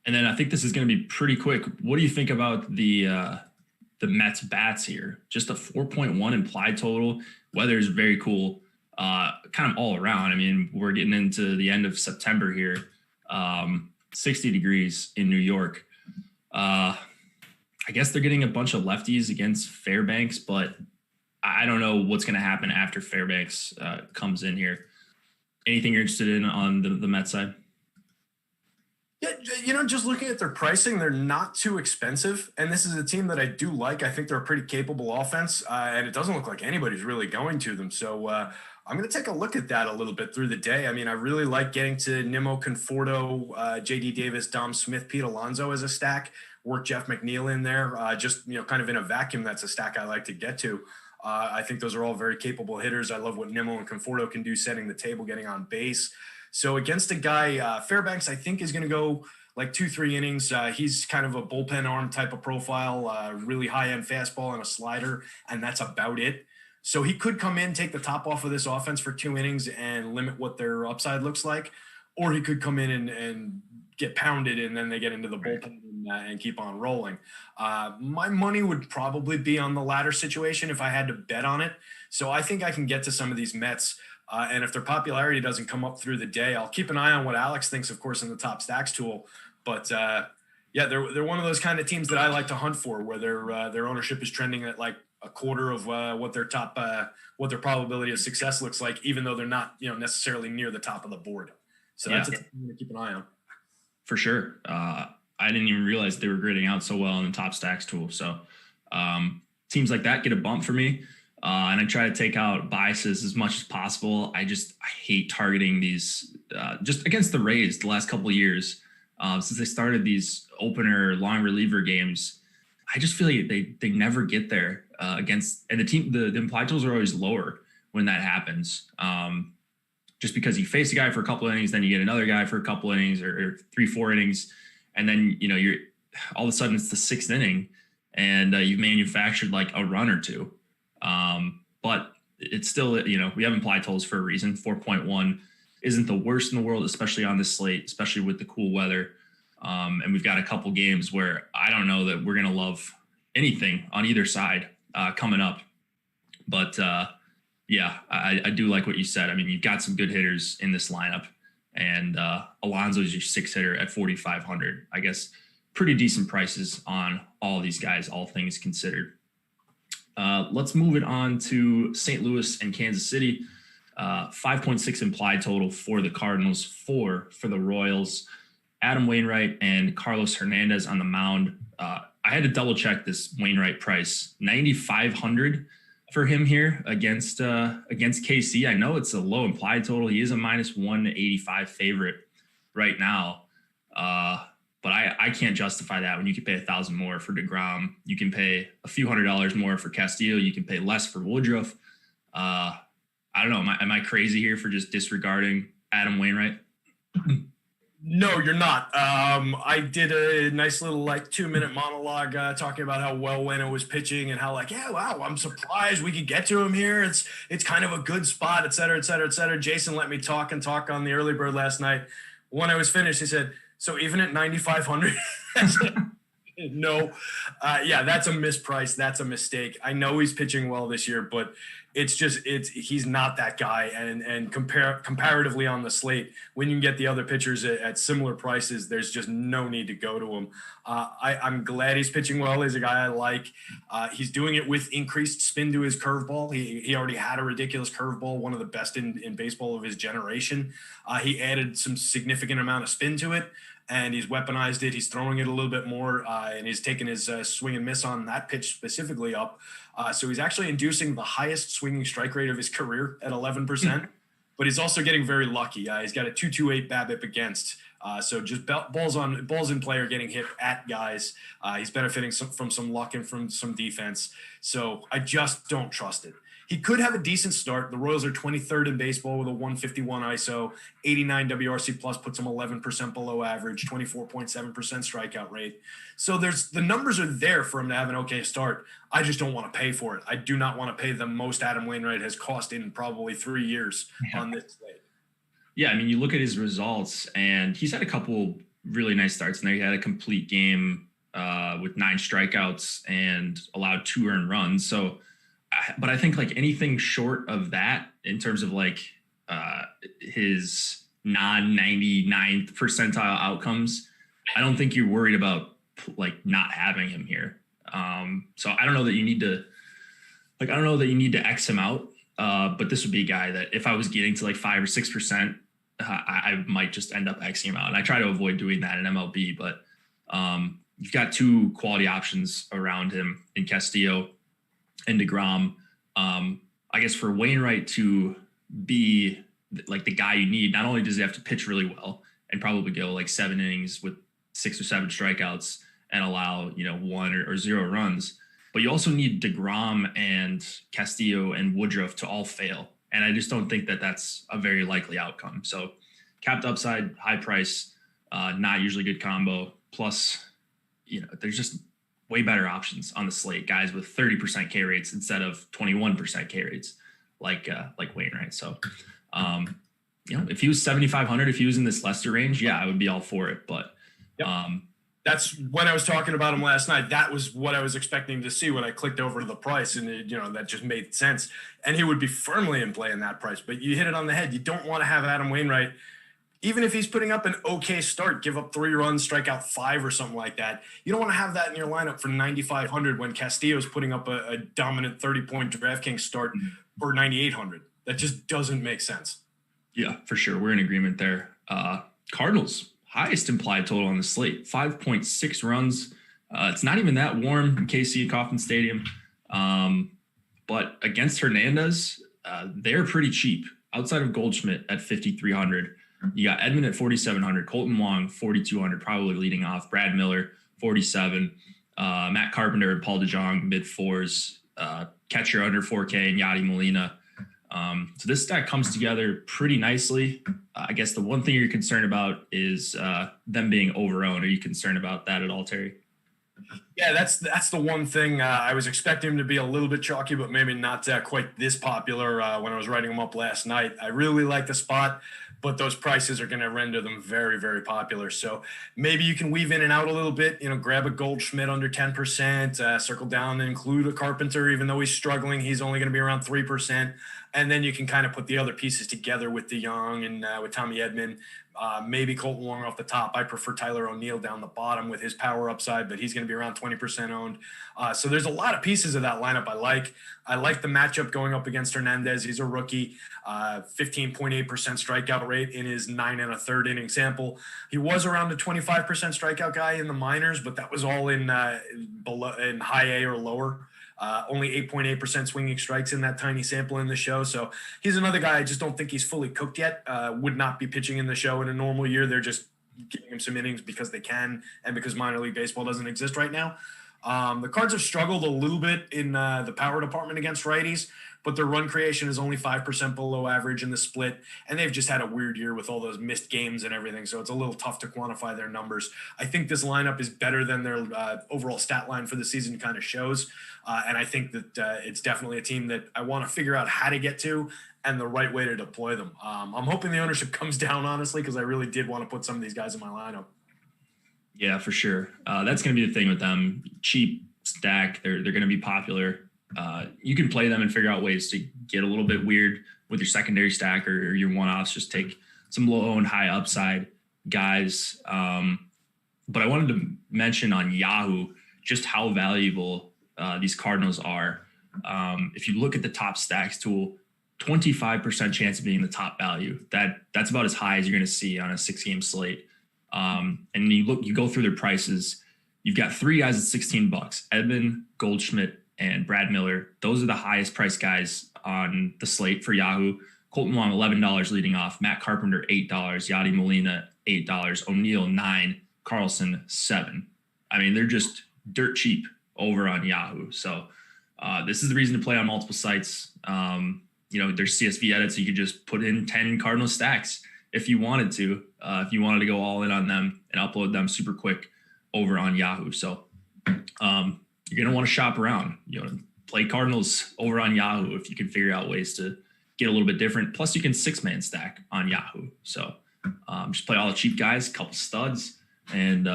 And then I think this is going to be pretty quick. What do you think about the Mets bats here? Just a 4.1 implied total. Weather is very cool. Kind of all around. I mean, we're getting into the end of September here. 60 degrees in New York. I guess they're getting a bunch of lefties against Fairbanks, but I don't know what's going to happen after Fairbanks comes in here. Anything you're interested in on the Mets side? Yeah, just looking at their pricing, they're not too expensive. And this is a team that I do like. I think they're a pretty capable offense, and it doesn't look like anybody's really going to them. So I'm going to take a look at that a little bit through the day. I mean, I really like getting to Nimmo, Conforto, J.D. Davis, Dom Smith, Pete Alonso as a stack. Work Jeff McNeil in there, kind of in a vacuum. That's a stack I like to get to. I think those are all very capable hitters. I love what Nimmo and Conforto can do, setting the table, getting on base. So against a guy, Fairbanks, I think is going to go like 2-3 innings. He's kind of a bullpen arm type of profile, really high end fastball and a slider, and that's about it. So he could come in, take the top off of this offense for 2 innings and limit what their upside looks like, or he could come in and get pounded and then they get into the bullpen and keep on rolling. My money would probably be on the latter situation if I had to bet on it. So I think I can get to some of these Mets. And if their popularity doesn't come up through the day, I'll keep an eye on what Alex thinks, of course, in the top stacks tool. But they're one of those kind of teams that I like to hunt for, where their ownership is trending at like a quarter of what their probability of success looks like, even though they're not necessarily near the top of the board. So that's a team to keep an eye on. For sure. I didn't even realize they were gridding out so well in the top stacks tool. So teams like that get a bump for me. And I try to take out biases as much as possible. I hate targeting these just against the Rays the last couple of years since they started these opener long reliever games. I just feel like they never get there against, and the implied totals are always lower when that happens. Just because you face a guy for a couple of innings, then you get another guy for a couple of innings or 3-4 innings, and then you're all of a sudden it's the 6th inning, and you've manufactured like a run or two. But it's still, we have implied totals for a reason. 4.1 isn't the worst in the world, especially on this slate, especially with the cool weather. And we've got a couple games where I don't know that we're going to love anything on either side coming up. But I do like what you said. I mean, you've got some good hitters in this lineup, and Alonso's your 6 hitter at 4,500. I guess pretty decent prices on all these guys, all things considered. Let's move it on to St. Louis and Kansas City. 5.6 implied total for the Cardinals, 4 for the Royals. Adam Wainwright and Carlos Hernandez on the mound. I had to double check this Wainwright price, 9,500 for him here against KC. I know it's a low implied total. He is a -185 favorite right now. But I can't justify that when you can pay $1,000 more for DeGrom. You can pay a few $100s more for Castillo. You can pay less for Woodruff. I don't know. Am I crazy here for just disregarding Adam Wainwright? No, you're not. I did a nice little 2-minute monologue talking about how well Wayno was pitching and how I'm surprised we could get to him here. It's kind of a good spot, et cetera, et cetera, et cetera. Jason let me talk on the early bird last night. When I was finished, he said, "So even at 9,500?" No. That's a misprice. That's a mistake. I know he's pitching well this year, but he's not that guy. And comparatively on the slate, when you can get the other pitchers at similar prices, there's just no need to go to him. I'm glad he's pitching well. He's a guy I like. He's doing it with increased spin to his curveball. He already had a ridiculous curveball, one of the best in baseball of his generation. He added some significant amount of spin to it, and he's weaponized it. He's throwing it a little bit more, and he's taken his swing and miss on that pitch specifically up. So he's actually inducing the highest swinging strike rate of his career at 11%, but he's also getting very lucky. He's got a 2.28 BABIP against. So just balls in play are getting hit at guys. He's benefiting from some luck and from some defense. So I just don't trust it. He could have a decent start. The Royals are 23rd in baseball with a 151 ISO, 89 WRC plus puts them 11% below average, 24.7% strikeout rate. So the numbers are there for him to have an okay start. I just don't want to pay for it. I do not want to pay the most Adam Wainwright has cost in probably 3 years on this slate. Yeah, I mean, you look at his results, and he's had a couple really nice starts in there. He had a complete game with 9 strikeouts and allowed 2 earned runs. So, but I think anything short of that in terms of his non-99th percentile outcomes, I don't think you're worried about not having him here. So I don't know that you need to X him out. But this would be a guy that if I was getting to 5 or 6%, I might just end up Xing him out. And I try to avoid doing that in MLB, but you've got two quality options around him in Castillo and DeGrom. I guess for Wainwright to be like the guy you need, not only does he have to pitch really well and probably go like 7 innings with 6 or 7 strikeouts and allow, 1 or 0 runs, but you also need DeGrom and Castillo and Woodruff to all fail. And I just don't think that that's a very likely outcome. So capped upside, high price, not usually good combo. Plus, there's just way better options on the slate, guys with 30% K rates instead of 21% K rates, like Wainwright. So, if he was 7,500, if he was in this Lester range, yeah, I would be all for it. But yep. That's when I was talking about him last night. That was what I was expecting to see when I clicked over to the price, and that just made sense. And he would be firmly in play in that price. But you hit it on the head. You don't want to have Adam Wainwright, even if he's putting up an okay start, give up 3 runs, strike out 5 or something like that. You don't want to have that in your lineup for 9,500 when Castillo's putting up a dominant 30-point DraftKings start for 9,800. That just doesn't make sense. Yeah, for sure. We're in agreement there. Cardinals, highest implied total on the slate, 5.6 runs. It's not even that warm in KC at Kauffman Stadium. But against Hernandez, they're pretty cheap. Outside of Goldschmidt at 5,300, you got Edman at 4,700, Colton Wong 4,200, probably leading off. Brad Miller 47, Matt Carpenter and Paul DeJong mid fours, catcher under 4K and Yadi Molina. So this stack comes together pretty nicely. I guess the one thing you're concerned about is them being overowned. Are you concerned about that at all, Terry? Yeah, that's the one thing. I was expecting him to be a little bit chalky, but maybe not quite this popular when I was writing him up last night. I really like the spot, but those prices are going to render them very, very popular. So maybe you can weave in and out a little bit, grab a Goldschmidt under 10%, circle down and include a Carpenter, even though he's struggling, he's only going to be around 3%. And then you can kind of put the other pieces together with DeJong and with Tommy Edman, maybe Colton Wong off the top. I prefer Tyler O'Neill down the bottom with his power upside, but he's going to be around 20% owned. So there's a lot of pieces of that lineup I like. I like the matchup going up against Hernandez. He's a rookie, 15.8% strikeout rate in his 9 1/3 inning sample. He was around a 25% strikeout guy in the minors, but that was all in high A or lower. Only 8.8% swinging strikes in that tiny sample in the show. So he's another guy I just don't think he's fully cooked yet. Would not be pitching in the show in a normal year. They're just giving him some innings because they can and because minor league baseball doesn't exist right now. The Cards have struggled a little bit in the power department against righties, but their run creation is only 5% below average in the split, and they've just had a weird year with all those missed games and everything, so it's a little tough to quantify their numbers. I think this lineup is better than their overall stat line for the season kind of shows, and I think that it's definitely a team that I want to figure out how to get to and the right way to deploy them. I'm hoping the ownership comes down, honestly, because I really did want to put some of these guys in my lineup. Yeah, for sure. That's going to be the thing with them. Cheap stack. They're going to be popular. You can play them and figure out ways to get a little bit weird with your secondary stack or your one-offs. Just take some low and high upside guys. But I wanted to mention on Yahoo just how valuable these Cardinals are. If you look at the top stacks tool, 25% chance of being the top value. That's about as high as you're going to see on a 6-game slate. And you go through their prices. You've got 3 guys at $16: Edman, Goldschmidt, and Brad Miller. Those are the highest priced guys on the slate for Yahoo. Colton Wong, $11 leading off. Matt Carpenter, $8. Yadi Molina, $8. O'Neill, $9. Carlson, $7. I mean, they're just dirt cheap over on Yahoo. So this is the reason to play on multiple sites. There's CSV edits. So you could just put in 10 Cardinal stacks if you wanted to. If you wanted to go all in on them and upload them super quick over on Yahoo. So you're going to want to shop around, play Cardinals over on Yahoo if you can figure out ways to get a little bit different. Plus you can 6-man stack on Yahoo. So just play all the cheap guys, a couple studs, and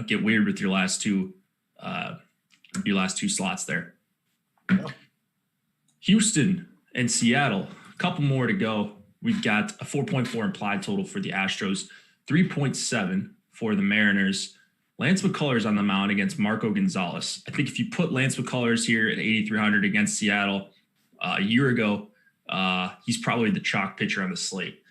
get weird with your last two slots there. Houston and Seattle, a couple more to go. We've got a 4.4 implied total for the Astros, 3.7 for the Mariners. Lance McCullers on the mound against Marco Gonzalez. I think if you put Lance McCullers here at 8,300 against Seattle a year ago, he's probably the chalk pitcher on the slate.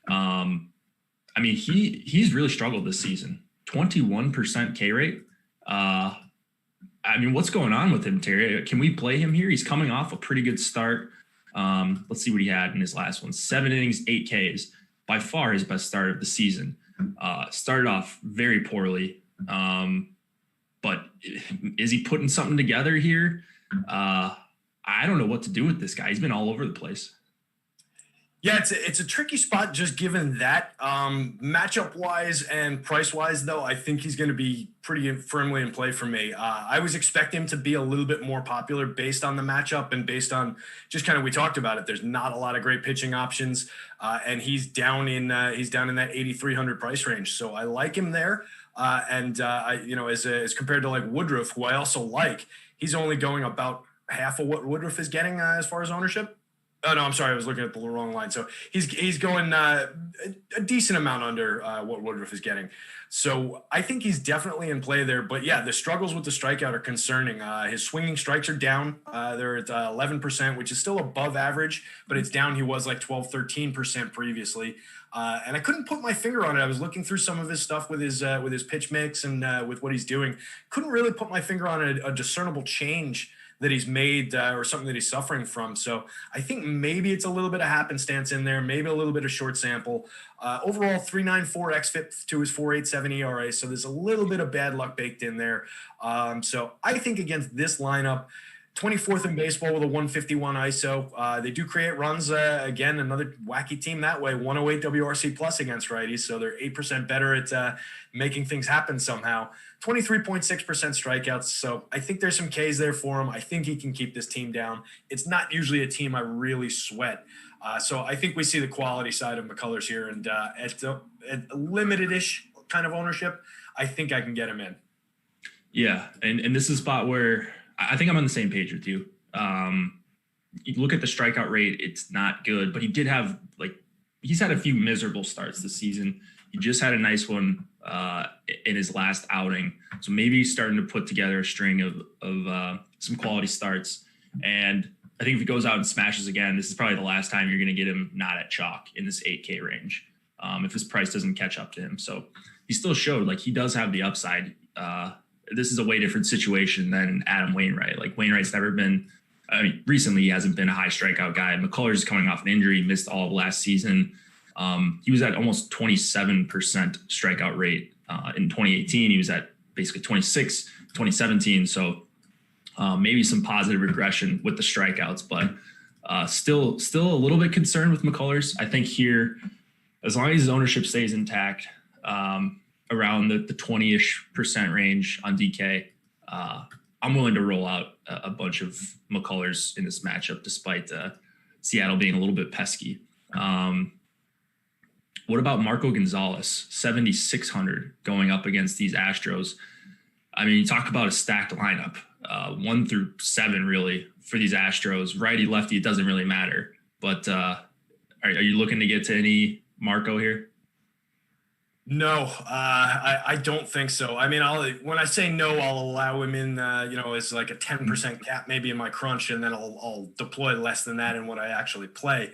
I mean, he's really struggled this season. 21% K rate. I mean, what's going on with him, Terry? Can we play him here? He's coming off a pretty good start. Let's see what he had in his last one. 7 innings, 8 Ks. By far his best start of the season. Started off very poorly. But is he putting something together here? I don't know what to do with this guy. He's been all over the place. Yeah, it's a tricky spot just given that. Matchup wise and price wise, though, I think he's going to be pretty firmly in play for me. I was expecting him to be a little bit more popular based on the matchup and based on just kind of, we talked about it. There's not a lot of great pitching options, and he's down in that 8,300 price range. So I like him there. As compared to like Woodruff, who I also like, he's only going about half of what Woodruff is getting as far as ownership. Oh, no, I'm sorry. I was looking at the wrong line. So he's going a decent amount under what Woodruff is getting. So I think he's definitely in play there. But, yeah, the struggles with the strikeout are concerning. His swinging strikes are down. They're at 11%, which is still above average, but it's down. He was like 12, 13% previously. And I couldn't put my finger on it. I was looking through some of his stuff with his pitch mix and with what he's doing. Couldn't really put my finger on a discernible change that he's made or something that he's suffering from. So I think maybe it's a little bit of happenstance in there, maybe a little bit of short sample. Overall, 3.94 xFIP to his 4.87 ERA. So there's a little bit of bad luck baked in there. So I think against this lineup, 24th in baseball with a 151 ISO. They do create runs. Again, another wacky team that way. 108 WRC plus against righties, so they're 8% better at making things happen somehow. 23.6% strikeouts. So I think there's some Ks there for him. I think he can keep this team down. It's not usually a team I really sweat. So I think we see the quality side of McCullers here, and at limited-ish kind of ownership, I think I can get him in. Yeah, and this is a spot where I think I'm on the same page with you. You look at the strikeout rate, it's not good, but he did have, he's had a few miserable starts this season. He just had a nice one in his last outing. So maybe he's starting to put together a string of some quality starts. And I think if he goes out and smashes again, this is probably the last time you're going to get him not at chalk in this 8K range if his price doesn't catch up to him. So he still showed he does have the upside. This is a way different situation than Adam Wainwright. Wainwright's never been, recently he hasn't been a high strikeout guy. McCullers is coming off an injury, missed all of last season. He was at almost 27% strikeout rate in 2018. He was at basically 26, 2017. So maybe some positive regression with the strikeouts, but still a little bit concerned with McCullers. I think here, as long as his ownership stays intact, around the 20-ish% range on DK, I'm willing to roll out a bunch of McCullers in this matchup, despite Seattle being a little bit pesky. What about Marco Gonzalez, 7,600 going up against these Astros? I mean, you talk about a stacked lineup, 1 through 7 really for these Astros. Righty, lefty, it doesn't really matter. But are you looking to get to any Marco here? No, I don't think so. I mean, when I say no, I'll allow him in, as like a 10% cap maybe in my crunch, and then I'll deploy less than that in what I actually play.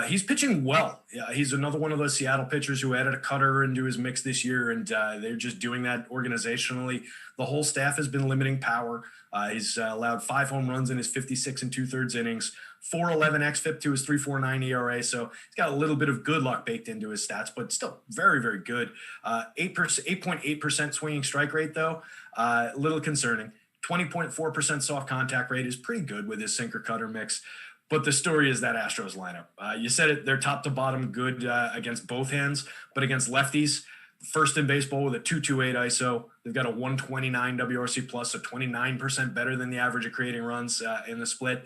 He's pitching well. Yeah, he's another one of those Seattle pitchers who added a cutter into his mix this year, and they're just doing that organizationally. The whole staff has been limiting power. He's allowed 5 home runs in his 56 2/3 innings, 4.11 xFIP to his 3.49 ERA. So he's got a little bit of good luck baked into his stats, but still very, very good. 8.8% swinging strike rate, though, a little concerning. 20.4% soft contact rate is pretty good with his sinker cutter mix. But the story is that Astros lineup. You said it, they're top to bottom good against both hands, but against lefties, first in baseball with a 2.28 ISO. They've got a 129 WRC plus, so 29% better than the average of creating runs in the split.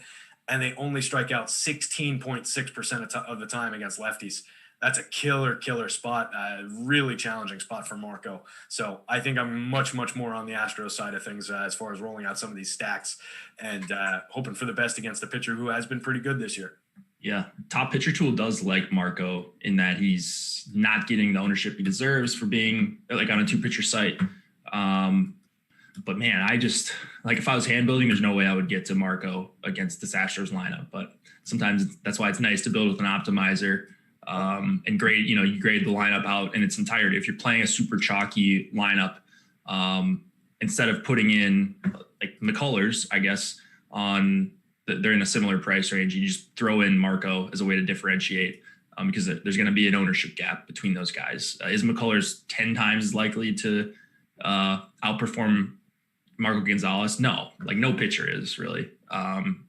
And they only strike out 16.6% of the time against lefties. That's a killer spot, really challenging spot for Marco. So I think I'm much more on the Astros side of things as far as rolling out some of these stacks and hoping for the best against a pitcher who has been pretty good this year. Yeah, Top Pitcher Tool does like Marco in that he's not getting the ownership he deserves for being on a 2-pitcher site. But man, I just if I was hand building, there's no way I would get to Marco against this Astros lineup. But sometimes that's why it's nice to build with an optimizer. and grade, you grade the lineup out in its entirety. If you're playing a super chalky lineup, instead of putting in like McCullers, I guess, they're in a similar price range, you just throw in Marco as a way to differentiate, because there's going to be an ownership gap between those guys. Is McCullers 10 times as likely to outperform Marco Gonzalez? No, like no pitcher is really.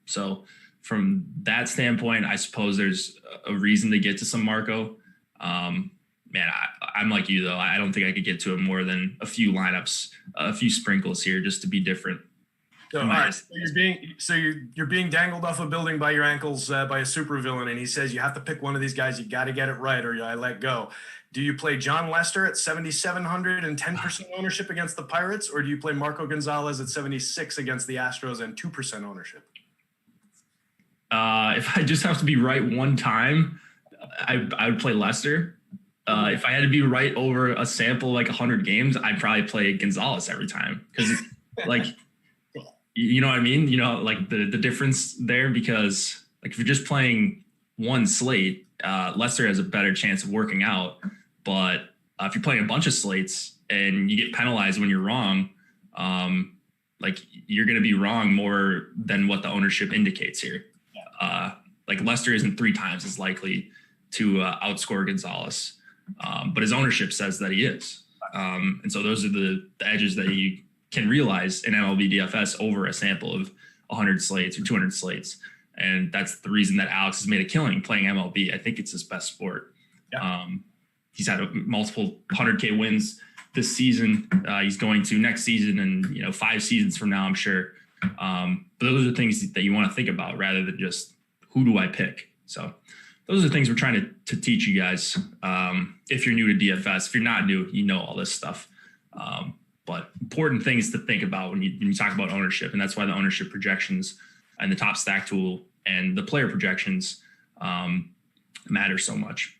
So from that standpoint, I suppose there's a reason to get to some Marco. Man, I'm like you though. I don't think I could get to him more than a few lineups, a few sprinkles here just to be different. So, all right, so you're being dangled off a building by your ankles by a supervillain, and he says you have to pick one of these guys. You got to get it right, or I let go. Do you play John Lester at 7,700 and 10% ownership against the Pirates, or do you play Marco Gonzalez at 76 against the Astros and 2% ownership? If I just have to be right one time, I would play Lester. If I had to be right over a sample like 100 games, I'd probably play Gonzalez every time, because like. You know what I mean? Like the difference there, because like if you're just playing one slate, Lester has a better chance of working out. But if you're playing a bunch of slates and you get penalized when you're wrong, like you're going to be wrong more than what the ownership indicates here. Like Lester isn't 3 times as likely to outscore Gonzalez, but his ownership says that he is. And so those are the edges that you can realize in Mlb Dfs over a sample of 100 slates or 200 slates. And that's the reason that Alex has made a killing playing MLB. I think it's his best sport. Yeah. He's had multiple 100K wins this season. He's going to next season and, 5 seasons from now, I'm sure. But those are things that you want to think about rather than just who do I pick? So those are the things we're trying to teach you guys. If you're new to DFS, if you're not new, you know all this stuff. But important things to think about when you talk about ownership. And that's why the ownership projections and the top stack tool and the player projections matter so much.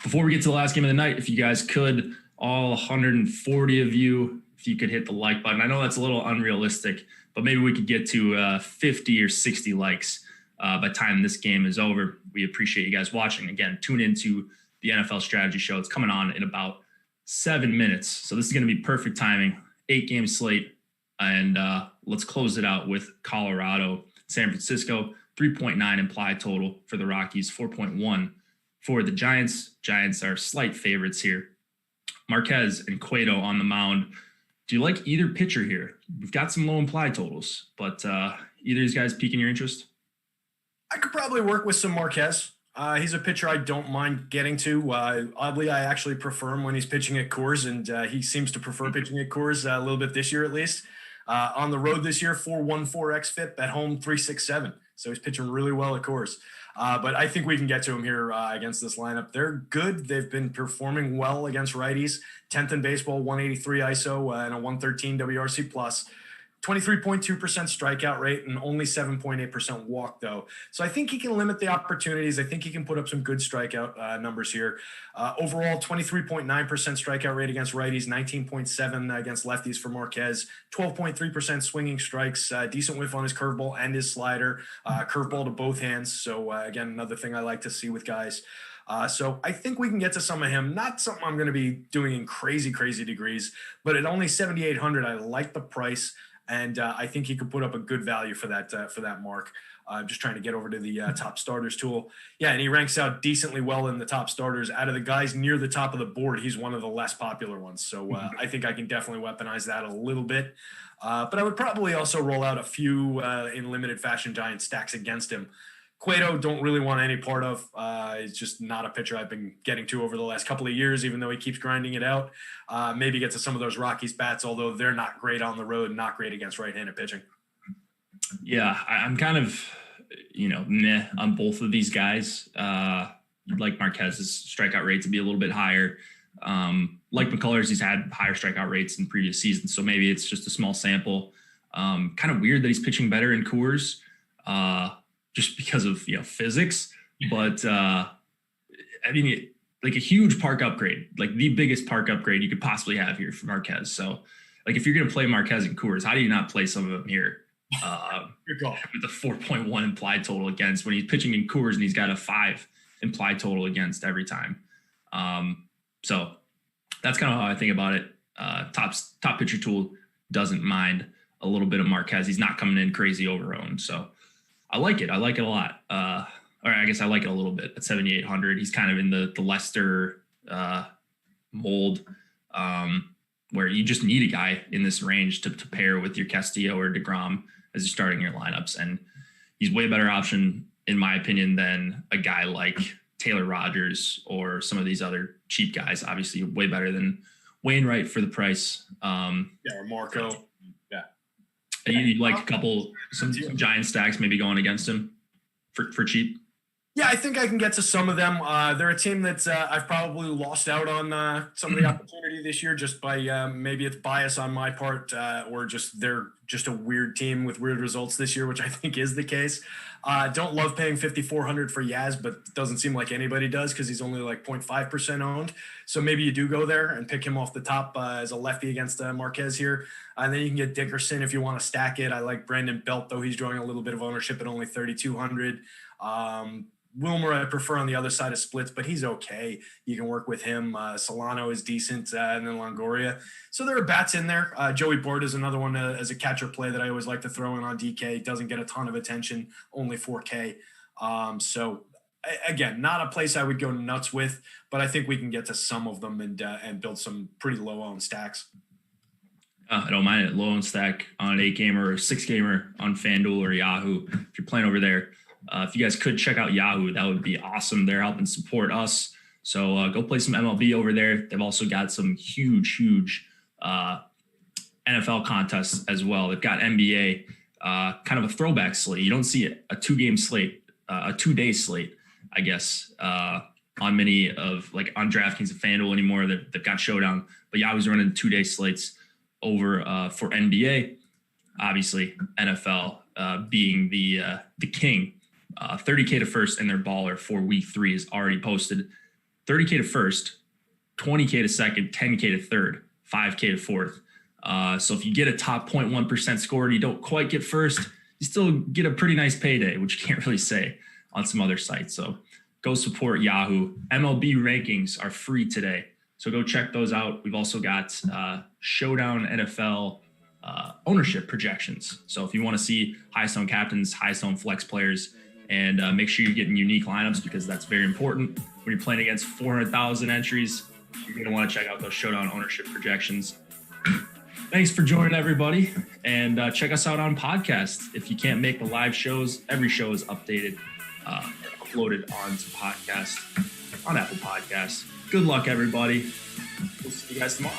Before we get to the last game of the night, if you guys could, all 140 of you, if you could hit the like button. I know that's a little unrealistic, but maybe we could get to 50 or 60 likes by the time this game is over. We appreciate you guys watching. Again, tune into the NFL Strategy Show. It's coming on in about 7 minutes. So this is going to be perfect timing. 8-game slate. And let's close it out with Colorado, San Francisco, 3.9 implied total for the Rockies, 4.1 for the Giants. Giants are slight favorites here. Marquez and Cueto on the mound. Do you like either pitcher here? We've got some low implied totals, but either of these guys piquing your interest? I could probably work with some Marquez. He's a pitcher I don't mind getting to. Oddly, I actually prefer him when he's pitching at Coors, and he seems to prefer pitching at Coors a little bit this year at least. On the road this year, 4.14 xFIP, at home 3.67. So he's pitching really well at Coors. But I think we can get to him here against this lineup. They're good. They've been performing well against righties. 10th in baseball, 183 ISO and a 113 WRC plus. 23.2% strikeout rate and only 7.8% walk, though. So I think he can limit the opportunities. I think he can put up some good strikeout numbers here. Overall, 23.9% strikeout rate against righties, 19.7 against lefties for Marquez, 12.3% swinging strikes, decent whiff on his curveball and his slider, curveball to both hands. So, again, another thing I like to see with guys. So I think we can get to some of him. Not something I'm going to be doing in crazy degrees, but at only 7,800, I like the price. And I think he could put up a good value for that mark. Just trying to get over to the top starters tool. Yeah, and he ranks out decently well in the top starters. Out of the guys near the top of the board, he's one of the less popular ones. So I think I can definitely weaponize that a little bit. But I would probably also roll out a few in limited fashion giant stacks against him. Cueto, don't really want any part of. It's just not a pitcher I've been getting to over the last couple of years, even though he keeps grinding it out. Maybe get to some of those Rockies bats, although they're not great on the road, not great against right-handed pitching. Yeah, I'm kind of, meh on both of these guys. You'd like Marquez's strikeout rate to be a little bit higher. Like McCullers, he's had higher strikeout rates in previous seasons, so maybe it's just a small sample. Kind of weird that he's pitching better in Coors. Just because of physics, but like a huge park upgrade, like the biggest park upgrade you could possibly have here for Marquez. So, like if you're going to play Marquez and Coors, how do you not play some of them here? With the 4.1 implied total against when he's pitching in Coors and he's got a 5 implied total against every time. So that's kind of how I think about it. Top pitcher tool doesn't mind a little bit of Marquez. He's not coming in crazy over-owned. So I like it. I like it a lot. Or I guess I like it a little bit at 7,800. He's kind of in the Lester mold, where you just need a guy in this range to pair with your Castillo or DeGrom as you're starting your lineups. And he's way better option, in my opinion, than a guy like Taylor Rogers or some of these other cheap guys. Obviously, way better than Wainwright for the price. Or Marco. Yeah. And you like some giant stacks maybe going against him for cheap? Yeah, I think I can get to some of them. They're a team that I've probably lost out on some of the opportunity this year just by maybe it's bias on my part or just they're just a weird team with weird results this year, which I think is the case. Don't love paying $5,400 for Yaz, but it doesn't seem like anybody does because he's only like 0.5% owned. So maybe you do go there and pick him off the top as a lefty against Marquez here. And then you can get Dickerson if you want to stack it. I like Brandon Belt, though he's drawing a little bit of ownership at only 3,200. Wilmer I prefer on the other side of splits, but he's okay. You can work with him. Solano is decent, and then Longoria. So there are bats in there. Joey Bort is another one as a catcher play that I always like to throw in on DK. Doesn't get a ton of attention, only 4K. So again, not a place I would go nuts with, but I think we can get to some of them and build some pretty low-owned stacks. I don't mind it. Low-owned stack on an 8-gamer or 6-gamer on FanDuel or Yahoo. If you're playing over there, if you guys could check out Yahoo, that would be awesome. They're helping support us. So go play some MLB over there. They've also got some huge NFL contests as well. They've got NBA, kind of a throwback slate. You don't see it, a 2-game slate, a 2-day slate, I guess, on many of like on DraftKings and FanDuel anymore. They've got Showdown, but Yahoo's running 2-day slates over for NBA. Obviously, NFL being the king. 30K to first in their baller for week 3 is already posted. 30K to first, 20K to second, 10K to third, 5K to fourth. So if you get a top 0.1% score and you don't quite get first, you still get a pretty nice payday, which you can't really say on some other sites. So go support Yahoo. MLB rankings are free today. So go check those out. We've also got Showdown NFL ownership projections. So if you want to see highest owned captains, highest owned flex players, and make sure you're getting unique lineups because that's very important. When you're playing against 400,000 entries, you're going to want to check out those Showdown ownership projections. Thanks for joining, everybody. And check us out on podcast. If you can't make the live shows, every show is updated and uploaded onto podcast on Apple Podcasts. Good luck, everybody. We'll see you guys tomorrow.